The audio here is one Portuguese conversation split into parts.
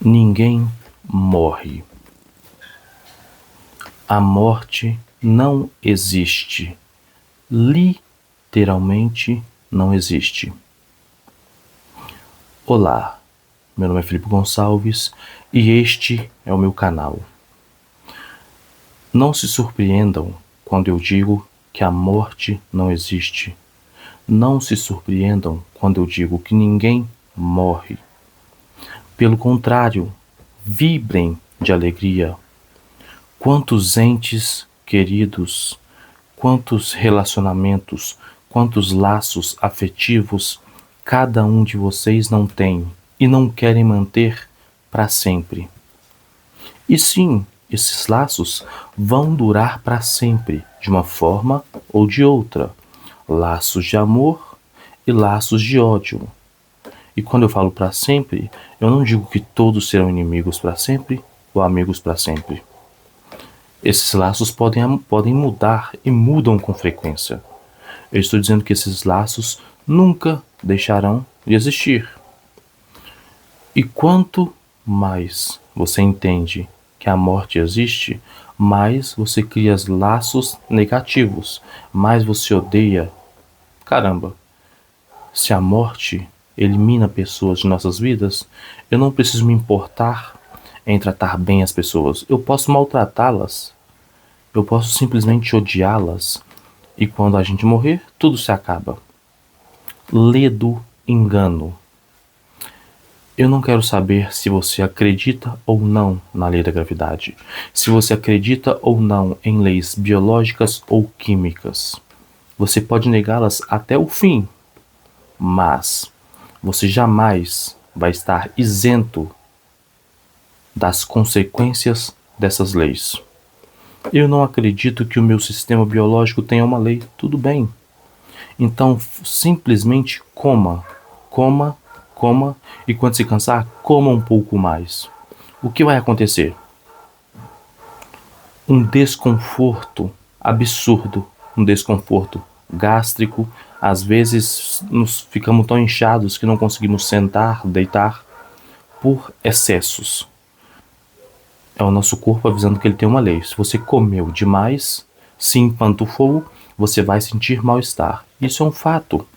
Ninguém morre. A morte não existe. Literalmente não existe. Olá, meu nome é Felipe Gonçalves e este é o meu canal. Não se surpreendam quando eu digo que a morte não existe. Não se surpreendam quando eu digo que ninguém morre. Pelo contrário, vibrem de alegria. Quantos entes queridos, quantos relacionamentos, quantos laços afetivos cada um de vocês não tem e não querem manter para sempre. E sim, esses laços vão durar para sempre, de uma forma ou de outra. Laços de amor e laços de ódio. E quando eu falo para sempre, eu não digo que todos serão inimigos para sempre ou amigos para sempre. Esses laços podem mudar e mudam com frequência. Eu estou dizendo que esses laços nunca deixarão de existir. E quanto mais você entende que a morte existe, mais você cria laços negativos, mais você odeia. Caramba, se a morte elimina pessoas de nossas vidas, eu não preciso me importar em tratar bem as pessoas. Eu posso maltratá-las, eu posso simplesmente odiá-las, e quando a gente morrer, tudo se acaba. Lê do engano. Eu não quero saber se você acredita ou não na lei da gravidade, se você acredita ou não em leis biológicas ou químicas. Você pode negá-las até o fim, mas você jamais vai estar isento das consequências dessas leis. Eu não acredito que o meu sistema biológico tenha uma lei. Tudo bem. Então, simplesmente coma, e quando se cansar, coma um pouco mais. O que vai acontecer? Um desconforto absurdo, um desconforto gástrico. Às vezes ficamos tão inchados que não conseguimos sentar, deitar, por excessos. É o nosso corpo avisando que ele tem uma lei. Se você comeu demais, se empantufou, você vai sentir mal-estar. Isso é um fato.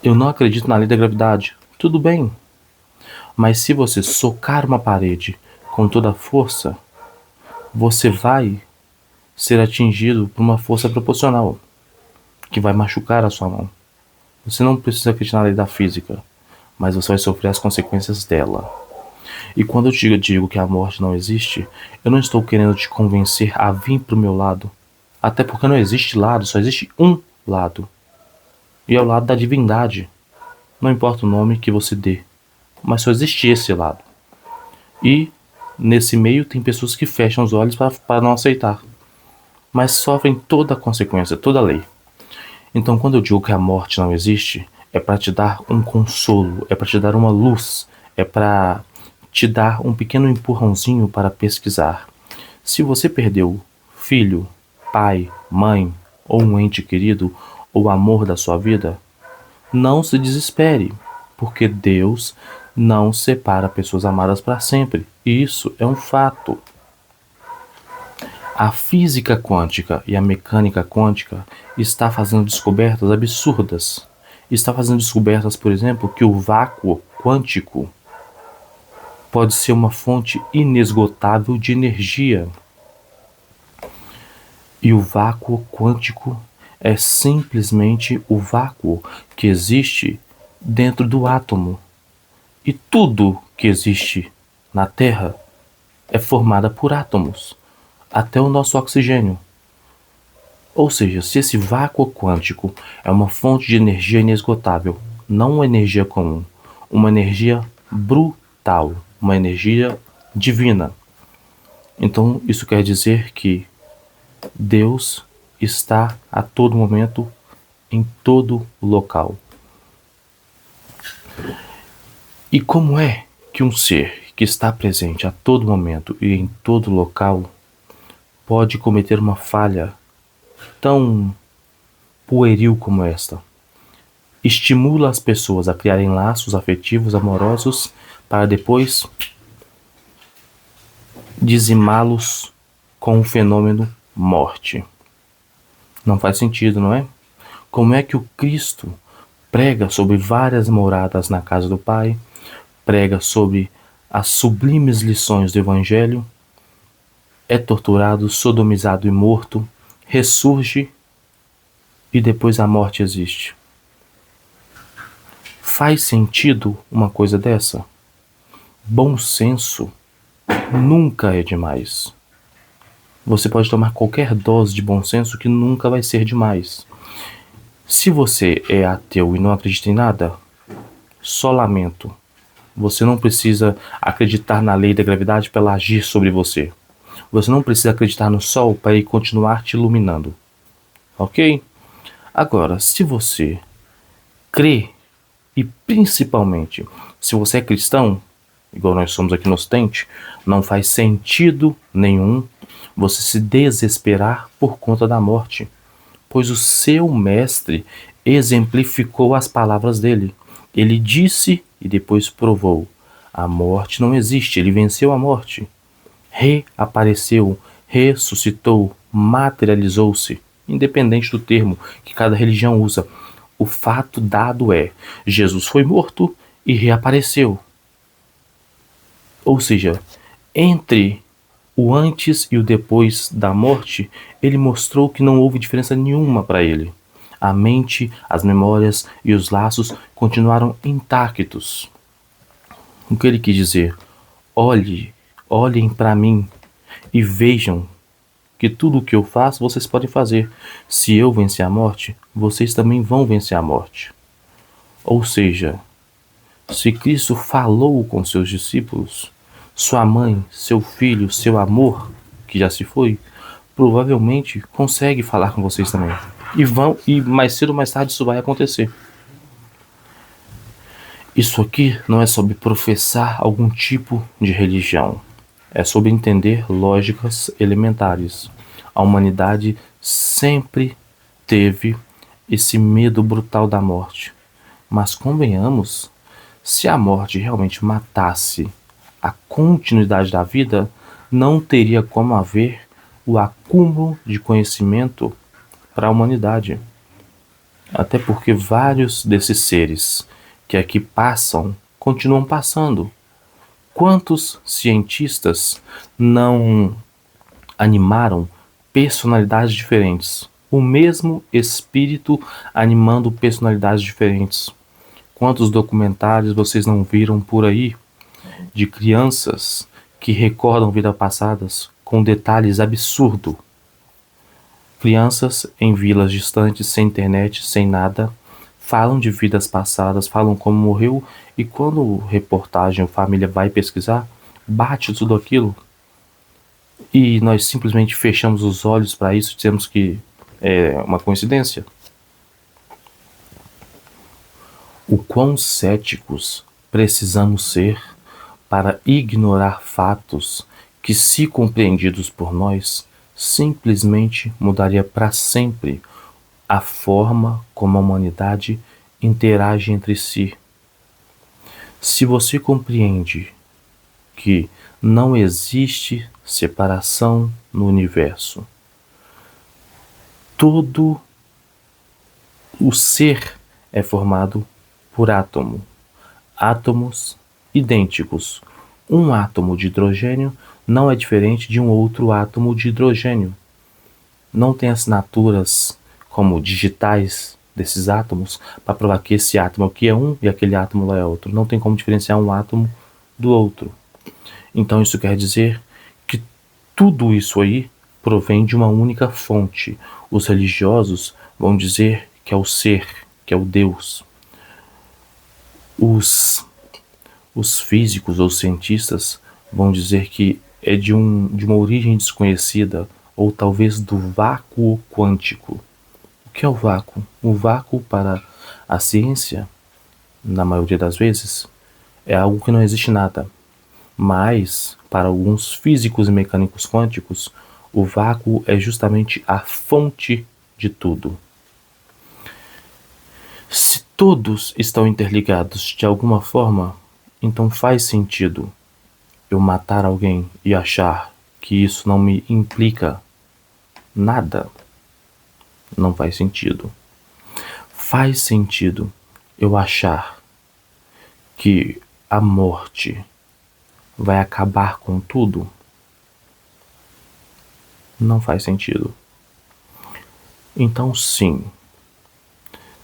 Eu não acredito na lei da gravidade. Tudo bem. Mas se você socar uma parede com toda a força, você vai ser atingido por uma força proporcional, que vai machucar a sua mão. Você não precisa acreditar na lei da física, mas você vai sofrer as consequências dela. E quando eu digo que a morte não existe, eu não estou querendo te convencer a vir para o meu lado. Até porque não existe lado, só existe um lado. E é o lado da divindade. Não importa o nome que você dê, mas só existe esse lado. E nesse meio tem pessoas que fecham os olhos para não aceitar, mas sofrem toda a consequência, toda a lei. Então quando eu digo que a morte não existe, é para te dar um consolo, é para te dar uma luz, é para te dar um pequeno empurrãozinho para pesquisar. Se você perdeu filho, pai, mãe, ou um ente querido, ou o amor da sua vida, não se desespere, porque Deus não separa pessoas amadas para sempre. E isso é um fato. A física quântica e a mecânica quântica está fazendo descobertas absurdas. Está fazendo descobertas, por exemplo, que o vácuo quântico pode ser uma fonte inesgotável de energia. E o vácuo quântico é simplesmente o vácuo que existe dentro do átomo. E tudo que existe na Terra é formado por átomos, até o nosso oxigênio. Ou seja, se esse vácuo quântico é uma fonte de energia inesgotável, não uma energia comum, uma energia brutal, uma energia divina. Então isso quer dizer que Deus está a todo momento, em todo local. E como é que um ser que está presente a todo momento e em todo local pode cometer uma falha tão pueril como esta? Estimula as pessoas a criarem laços afetivos amorosos para depois dizimá-los com o fenômeno morte. Não faz sentido, não é? Como é que o Cristo prega sobre várias moradas na casa do Pai, prega sobre as sublimes lições do Evangelho, é torturado, sodomizado e morto, ressurge e depois a morte existe? Faz sentido uma coisa dessa? Bom senso nunca é demais. Você pode tomar qualquer dose de bom senso que nunca vai ser demais. Se você é ateu e não acredita em nada, só lamento. Você não precisa acreditar na lei da gravidade para ela agir sobre você. Você não precisa acreditar no sol para ele continuar te iluminando. Ok? Agora, se você crê, e principalmente se você é cristão, igual nós somos aqui no Ocidente, não faz sentido nenhum você se desesperar por conta da morte, pois o seu mestre exemplificou as palavras dele. Ele disse e depois provou: a morte não existe, ele venceu a morte. Reapareceu, ressuscitou, materializou-se, independente do termo que cada religião usa. O fato dado é: Jesus foi morto e reapareceu. Ou seja, entre o antes e o depois da morte, ele mostrou que não houve diferença nenhuma para ele. A mente, as memórias e os laços continuaram intactos. O que ele quis dizer? Olhem para mim e vejam que tudo o que eu faço vocês podem fazer. Se eu vencer a morte, vocês também vão vencer a morte. Ou seja, se Cristo falou com seus discípulos, sua mãe, seu filho, seu amor, que já se foi, provavelmente consegue falar com vocês também. E mais cedo ou mais tarde isso vai acontecer. Isso aqui não é sobre professar algum tipo de religião. É sobre entender lógicas elementares. A humanidade sempre teve esse medo brutal da morte. Mas convenhamos, se a morte realmente matasse a continuidade da vida, não teria como haver o acúmulo de conhecimento para a humanidade. Até porque vários desses seres que aqui passam, continuam passando. Quantos cientistas não animaram personalidades diferentes? O mesmo espírito animando personalidades diferentes. Quantos documentários vocês não viram por aí de crianças que recordam vidas passadas com detalhes absurdos? Crianças em vilas distantes, sem internet, sem nada, falam de vidas passadas, falam como morreu, e quando reportagem ou família vai pesquisar, bate tudo aquilo. E nós simplesmente fechamos os olhos para isso e dizemos que é uma coincidência. O quão céticos precisamos ser para ignorar fatos que, se compreendidos por nós, simplesmente mudaria para sempre a forma como a humanidade interage entre si. Se você compreende que não existe separação no universo, todo o ser é formado por átomos idênticos. Um átomo de hidrogênio não é diferente de um outro átomo de hidrogênio. Não tem assinaturas como digitais desses átomos para provar que esse átomo aqui é um e aquele átomo lá é outro. Não tem como diferenciar um átomo do outro. Então isso quer dizer que tudo isso aí provém de uma única fonte. Os religiosos vão dizer que é o ser, que é o Deus. Os físicos ou cientistas vão dizer que é de uma origem desconhecida, ou talvez do vácuo quântico. O que é o vácuo? O vácuo para a ciência, na maioria das vezes, é algo que não existe nada. Mas, para alguns físicos e mecânicos quânticos, o vácuo é justamente a fonte de tudo. Se todos estão interligados de alguma forma, Então faz sentido eu matar alguém e achar que isso não me implica nada? Não faz sentido. Faz sentido eu achar que a morte vai acabar com tudo? Não faz sentido. Então, sim,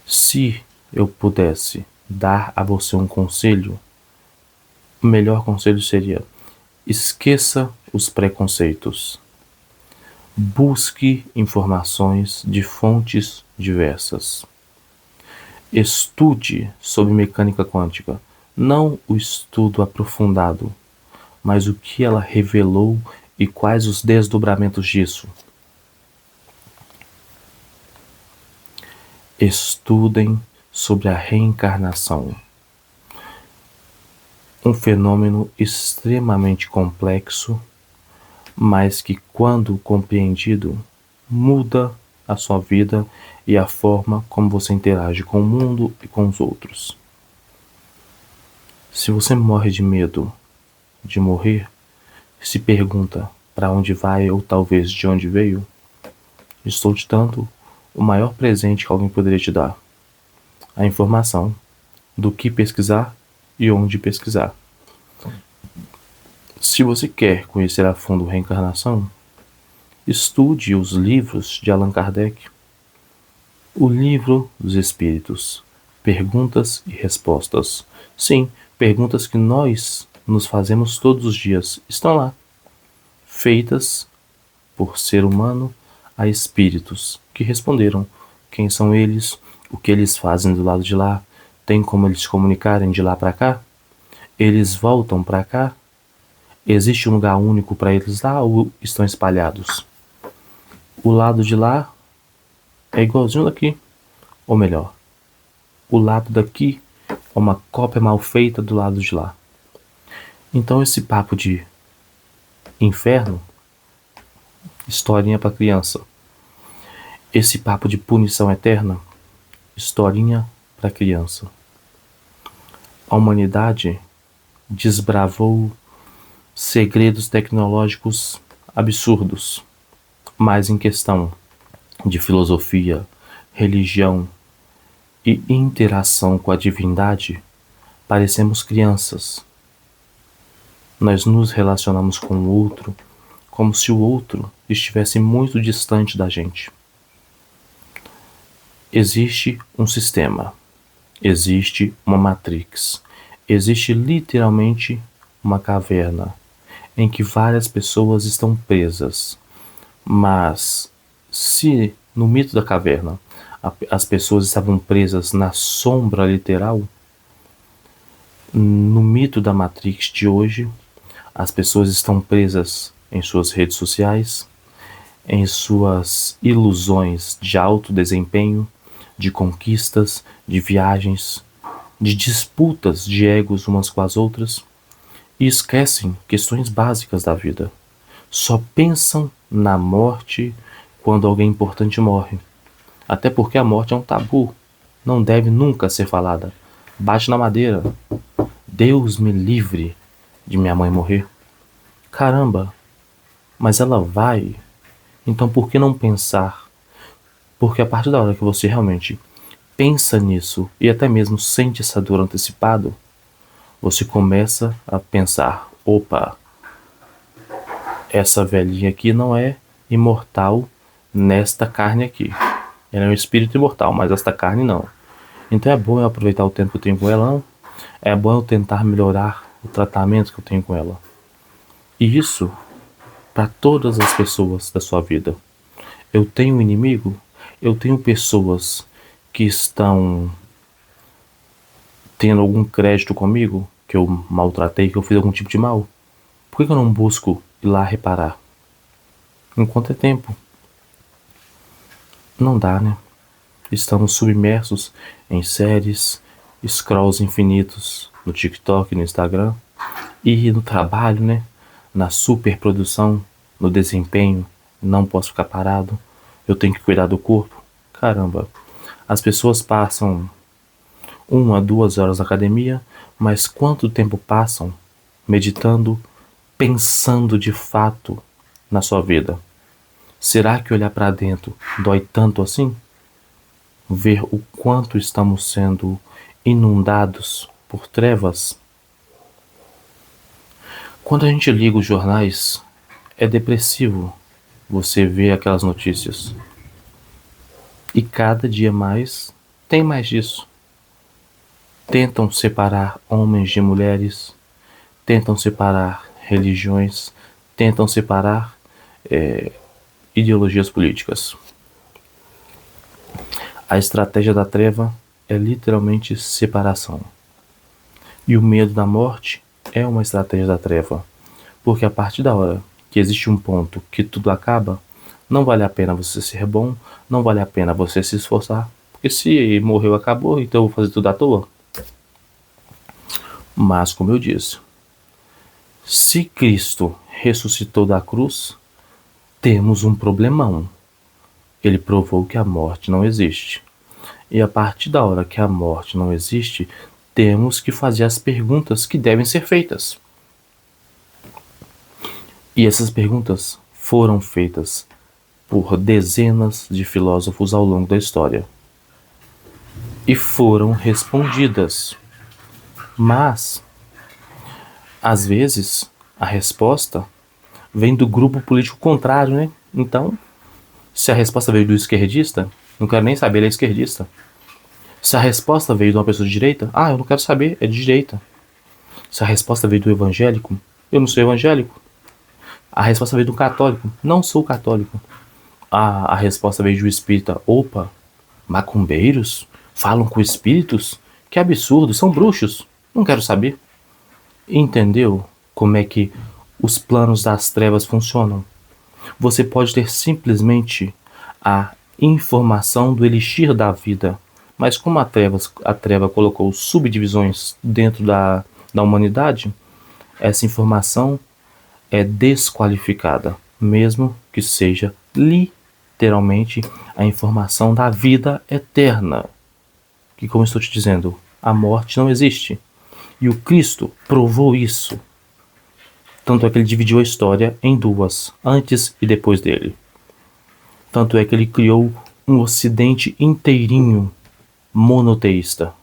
se eu pudesse dar a você um conselho, o melhor conselho seria: esqueça os preconceitos. Busque informações de fontes diversas. Estude sobre mecânica quântica, não o estudo aprofundado, mas o que ela revelou e quais os desdobramentos disso. Estudem sobre a reencarnação, um fenômeno extremamente complexo, mas que, quando compreendido, muda a sua vida e a forma como você interage com o mundo e com os outros. Se você morre de medo de morrer, se pergunta para onde vai ou talvez de onde veio, estou te dando o maior presente que alguém poderia te dar: a informação do que pesquisar e onde pesquisar. Se você quer conhecer a fundo reencarnação, estude os livros de Allan Kardec. O Livro dos Espíritos, Perguntas e Respostas. Sim, perguntas que nós nos fazemos todos os dias estão lá, feitas por ser humano a espíritos que responderam. Quem são eles? O que eles fazem do lado de lá? Tem como eles se comunicarem de lá para cá? Eles voltam para cá? Existe um lugar único para eles lá ou estão espalhados? O lado de lá é igualzinho daqui, ou melhor, o lado daqui é uma cópia mal feita do lado de lá. Então esse papo de inferno, historinha para criança. Esse papo de punição eterna, historinha para criança. A humanidade desbravou segredos tecnológicos absurdos, mas em questão de filosofia, religião e interação com a divindade, parecemos crianças. Nós nos relacionamos com o outro como se o outro estivesse muito distante da gente. Existe um sistema, existe uma matrix, existe literalmente uma caverna em que várias pessoas estão presas. Mas se no mito da caverna as pessoas estavam presas na sombra literal, no mito da Matrix de hoje, as pessoas estão presas em suas redes sociais, em suas ilusões de alto desempenho, de conquistas, de viagens, de disputas de egos umas com as outras, e esquecem questões básicas da vida. Só pensam na morte quando alguém importante morre. Até porque a morte é um tabu, não deve nunca ser falada. Bate na madeira. Deus me livre de minha mãe morrer. Caramba, mas ela vai. Então por que não pensar? Porque a partir da hora que você realmente pensa nisso e até mesmo sente essa dor antecipado, você começa a pensar: opa, essa velhinha aqui não é imortal nesta carne aqui. Ela é um espírito imortal, mas esta carne não. Então é bom eu aproveitar o tempo que eu tenho com ela, não? É bom eu tentar melhorar o tratamento que eu tenho com ela. E isso para todas as pessoas da sua vida. Eu tenho um inimigo, eu tenho pessoas que estão tendo algum crédito comigo, que eu maltratei, que eu fiz algum tipo de mal. Por que eu não busco ir lá reparar? Enquanto é tempo. Não dá, né? Estamos submersos em séries, scrolls infinitos no TikTok, no Instagram, e no trabalho, né? Na superprodução, no desempenho, não posso ficar parado, eu tenho que cuidar do corpo. Caramba, as pessoas passam 1 a 2 horas na academia, Mas quanto tempo passam meditando, pensando de fato na sua vida? Será que olhar para dentro dói tanto assim? Ver o quanto estamos sendo inundados por trevas? Quando a gente liga os jornais, é depressivo você ver aquelas notícias. E cada dia mais tem mais disso. Tentam separar homens de mulheres, tentam separar religiões, tentam separar ideologias políticas. A estratégia da treva é literalmente separação. E o medo da morte é uma estratégia da treva, porque a partir da hora que existe um ponto que tudo acaba, não vale a pena você ser bom, não vale a pena você se esforçar, porque se morreu, acabou, então eu vou fazer tudo à toa. Mas, como eu disse, se Cristo ressuscitou da cruz, temos um problemão. Ele provou que a morte não existe. E a partir da hora que a morte não existe, temos que fazer as perguntas que devem ser feitas. E essas perguntas foram feitas por dezenas de filósofos ao longo da história. E foram respondidas. Mas, às vezes, a resposta vem do grupo político contrário, né? Então, se a resposta veio do esquerdista, não quero nem saber, ele é esquerdista. Se a resposta veio de uma pessoa de direita, eu não quero saber, é de direita. Se a resposta veio do evangélico, eu não sou evangélico. A resposta veio do católico, não sou católico. A resposta veio do espírita, opa, macumbeiros? Falam com espíritos? Que absurdo, são bruxos. Não quero saber. Entendeu como é que os planos das trevas funcionam? Você pode ter simplesmente a informação do elixir da vida, mas como a treva colocou subdivisões dentro da humanidade, essa informação é desqualificada, mesmo que seja literalmente a informação da vida eterna. Que, como eu estou te dizendo, a morte não existe. E o Cristo provou isso. Tanto é que ele dividiu a história em duas, antes e depois dele. Tanto é que ele criou um ocidente inteirinho monoteísta.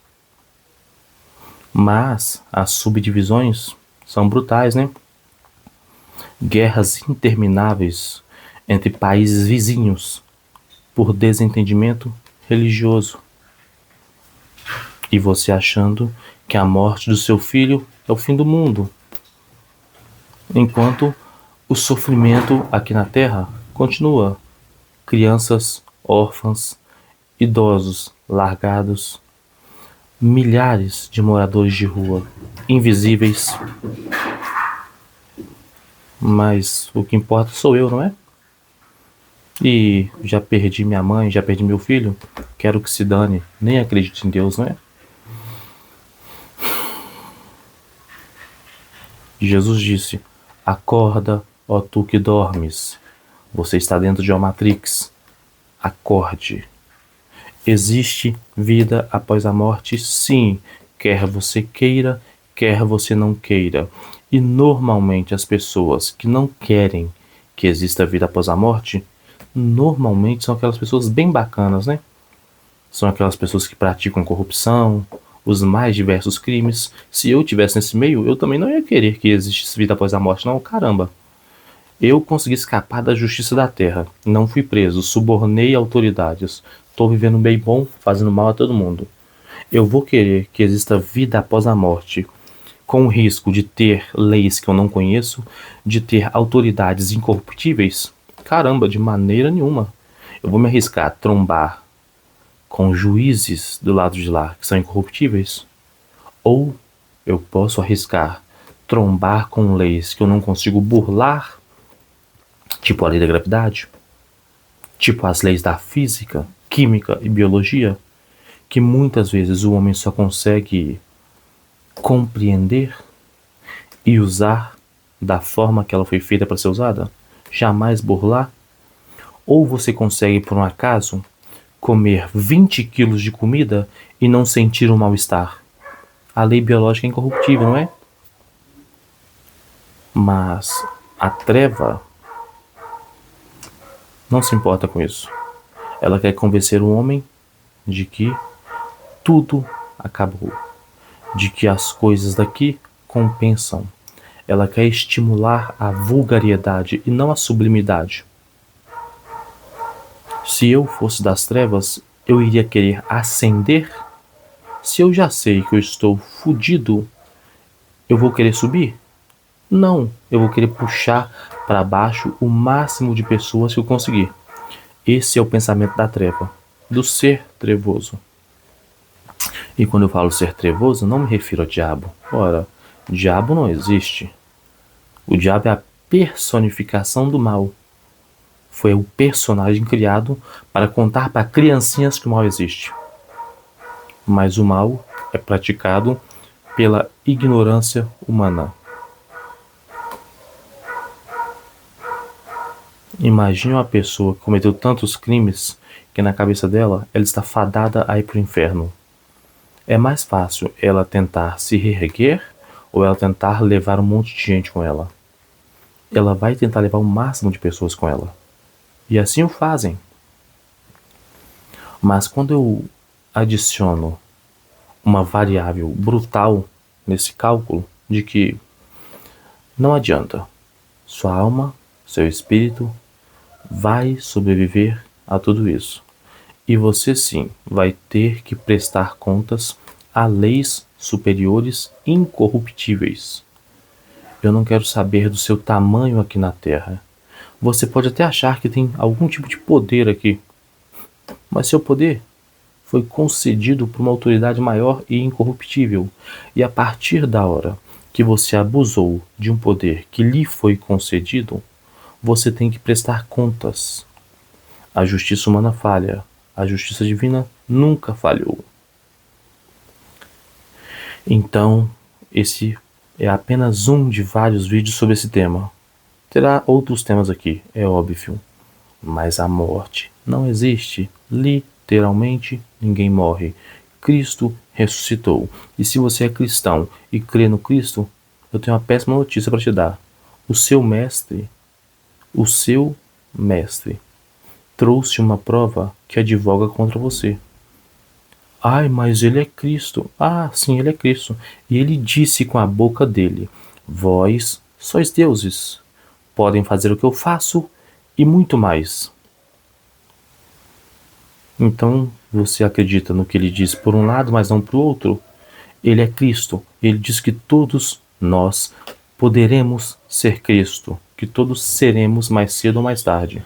Mas as subdivisões são brutais, né? Guerras intermináveis entre países vizinhos por desentendimento religioso. E você achando que a morte do seu filho é o fim do mundo, enquanto o sofrimento aqui na Terra continua. Crianças, órfãs, idosos largados, milhares de moradores de rua, invisíveis. Mas o que importa sou eu, não é? E já perdi minha mãe, já perdi meu filho, quero que se dane, nem acredito em Deus, não é? Jesus disse, acorda, ó tu que dormes. Você está dentro de uma Matrix. Acorde. Existe vida após a morte? Sim. Quer você queira, quer você não queira. E normalmente as pessoas que não querem que exista vida após a morte, normalmente são aquelas pessoas bem bacanas, né? São aquelas pessoas que praticam corrupção, os mais diversos crimes. Se eu tivesse nesse meio, eu também não ia querer que existisse vida após a morte, não, caramba. Eu consegui escapar da justiça da terra, não fui preso, subornei autoridades, tô vivendo bem bom, fazendo mal a todo mundo. Eu vou querer que exista vida após a morte, com o risco de ter leis que eu não conheço, de ter autoridades incorruptíveis? Caramba, de maneira nenhuma. Eu vou me arriscar a trombar com juízes do lado de lá que são incorruptíveis? Ou eu posso arriscar trombar com leis que eu não consigo burlar, tipo a lei da gravidade, tipo as leis da física, química e biologia, que muitas vezes o homem só consegue compreender e usar da forma que ela foi feita para ser usada, jamais burlar? Ou você consegue, por um acaso, comer 20 quilos de comida e não sentir um mal-estar? a lei biológica é incorruptível, não é? Mas a treva não se importa com isso. Ela quer convencer o homem de que tudo acabou, de que as coisas daqui compensam. Ela quer estimular a vulgariedade e não a sublimidade. Se eu fosse das trevas, eu iria querer ascender. Se eu já sei que eu estou fudido, eu vou querer subir? Não, eu vou querer puxar para baixo o máximo de pessoas que eu conseguir. Esse é o pensamento da treva, do ser trevoso. E quando eu falo ser trevoso, não me refiro ao diabo. Ora, o diabo não existe. O diabo é a personificação do mal. Foi o personagem criado para contar para criancinhas que o mal existe. Mas o mal é praticado pela ignorância humana. Imagine uma pessoa que cometeu tantos crimes que na cabeça dela ela está fadada a ir para o inferno. É mais fácil ela tentar se reerguer ou ela tentar levar um monte de gente com ela? Ela vai tentar levar o máximo de pessoas com ela. E assim o fazem. Mas quando eu adiciono uma variável brutal nesse cálculo de que não adianta, sua alma, seu espírito vai sobreviver a tudo isso. E você sim vai ter que prestar contas a leis superiores incorruptíveis. Eu não quero saber do seu tamanho aqui na Terra. Você pode até achar que tem algum tipo de poder aqui, mas seu poder foi concedido por uma autoridade maior e incorruptível. E a partir da hora que você abusou de um poder que lhe foi concedido, você tem que prestar contas. A justiça humana falha, a justiça divina nunca falhou. Então, esse é apenas um de vários vídeos sobre esse tema. Terá outros temas aqui, é óbvio. Mas a morte não existe. Literalmente, ninguém morre. Cristo ressuscitou. E se você é cristão e crê no Cristo, eu tenho uma péssima notícia para te dar. O seu mestre trouxe uma prova que advoga contra você. Ai, mas ele é Cristo. Ah, sim, ele é Cristo. E ele disse com a boca dele: vós sois deuses. Podem fazer o que eu faço e muito mais. Então, você acredita no que ele diz por um lado, mas não para o outro? Ele é Cristo. Ele diz que todos nós poderemos ser Cristo, que todos seremos mais cedo ou mais tarde.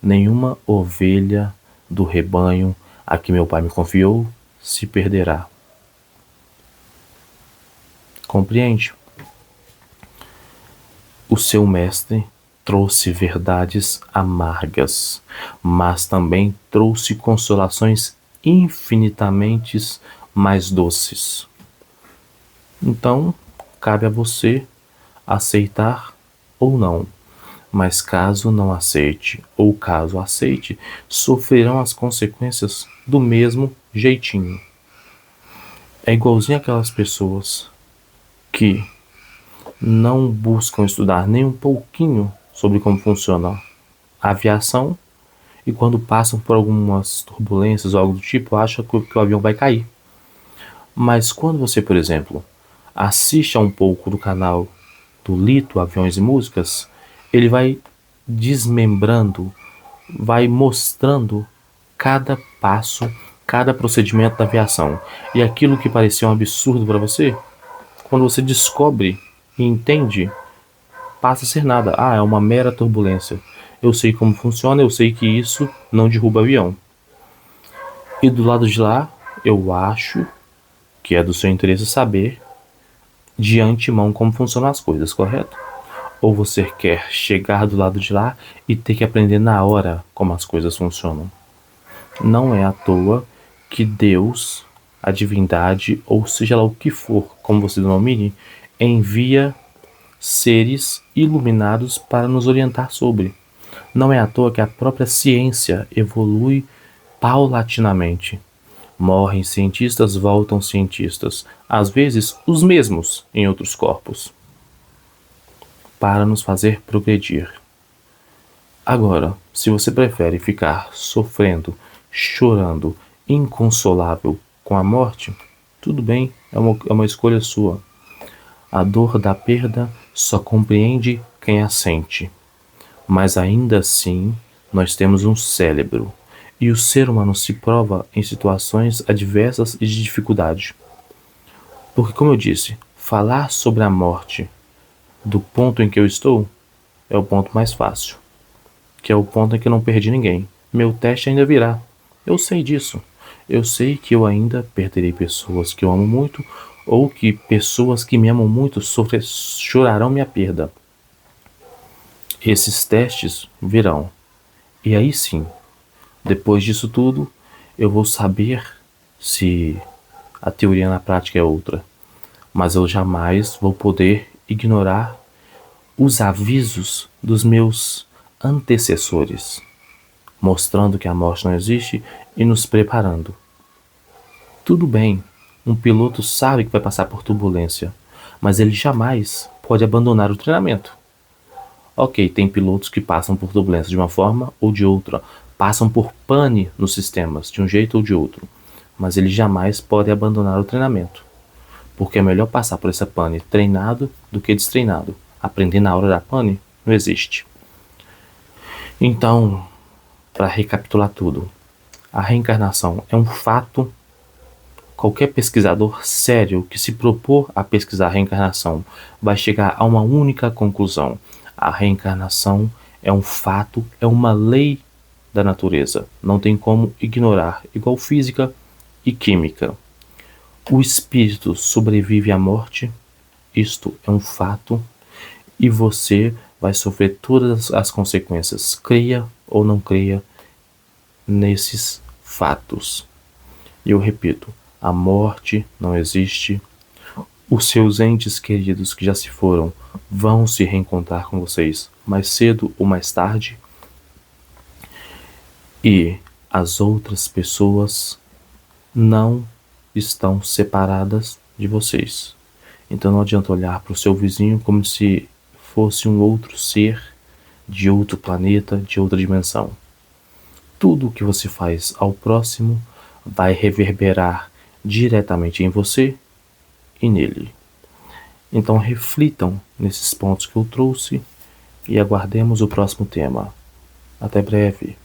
Nenhuma ovelha do rebanho a que meu pai me confiou se perderá. Compreende? O seu mestre trouxe verdades amargas, mas também trouxe consolações infinitamente mais doces. Então, cabe a você aceitar ou não. Mas caso não aceite, ou caso aceite, sofrerão as consequências do mesmo jeitinho. É igualzinho aquelas pessoas que não buscam estudar nem um pouquinho sobre como funciona a aviação e quando passam por algumas turbulências ou algo do tipo, acham que o avião vai cair. Mas quando você, por exemplo, assiste a um pouco do canal do Lito, Aviões e Músicas, ele vai desmembrando, vai mostrando cada passo, cada procedimento da aviação. E aquilo que parecia um absurdo para você, quando você descobre e entende, passa a ser nada. Ah, é uma mera turbulência. Eu sei como funciona, eu sei que isso não derruba o avião. E do lado de lá, eu acho que é do seu interesse saber de antemão como funcionam as coisas, correto? Ou você quer chegar do lado de lá e ter que aprender na hora como as coisas funcionam? Não é à toa que Deus, a divindade, ou seja lá o que for, como você denomine, envia seres iluminados para nos orientar sobre. Não é à toa que a própria ciência evolui paulatinamente. Morrem cientistas, voltam cientistas, às vezes os mesmos em outros corpos, para nos fazer progredir. Agora, se você prefere ficar sofrendo, chorando, inconsolável com a morte, tudo bem, é uma escolha sua. A dor da perda só compreende quem a sente. Mas ainda assim, nós temos um cérebro, e o ser humano se prova em situações adversas e de dificuldade. Porque, como eu disse, falar sobre a morte do ponto em que eu estou é o ponto mais fácil, que é o ponto em que eu não perdi ninguém. Meu teste ainda virá. Eu sei disso. Eu sei que eu ainda perderei pessoas que eu amo muito, ou que pessoas que me amam muito chorarão minha perda. Esses testes virão. E aí sim, depois disso tudo, eu vou saber se a teoria na prática é outra. Mas eu jamais vou poder ignorar os avisos dos meus antecessores, mostrando que a morte não existe e nos preparando. Tudo bem, um piloto sabe que vai passar por turbulência, mas ele jamais pode abandonar o treinamento. Ok, tem pilotos que passam por turbulência de uma forma ou de outra, passam por pane nos sistemas, de um jeito ou de outro, mas ele jamais pode abandonar o treinamento, porque é melhor passar por essa pane treinado do que destreinado. Aprender na hora da pane não existe. Então, para recapitular tudo, a reencarnação é um fato. Qualquer pesquisador sério que se propor a pesquisar a reencarnação vai chegar a uma única conclusão: a reencarnação é um fato, é uma lei da natureza, não tem como ignorar, igual física e química. O espírito sobrevive à morte, isto é um fato, e você vai sofrer todas as consequências, creia ou não creia nesses fatos. E eu repito, a morte não existe. Os seus entes queridos que já se foram vão se reencontrar com vocês mais cedo ou mais tarde. E as outras pessoas não estão separadas de vocês. Então não adianta olhar para o seu vizinho como se fosse um outro ser de outro planeta, de outra dimensão. Tudo o que você faz ao próximo vai reverberar diretamente em você e nele. Então reflitam nesses pontos que eu trouxe e aguardemos o próximo tema. Até breve.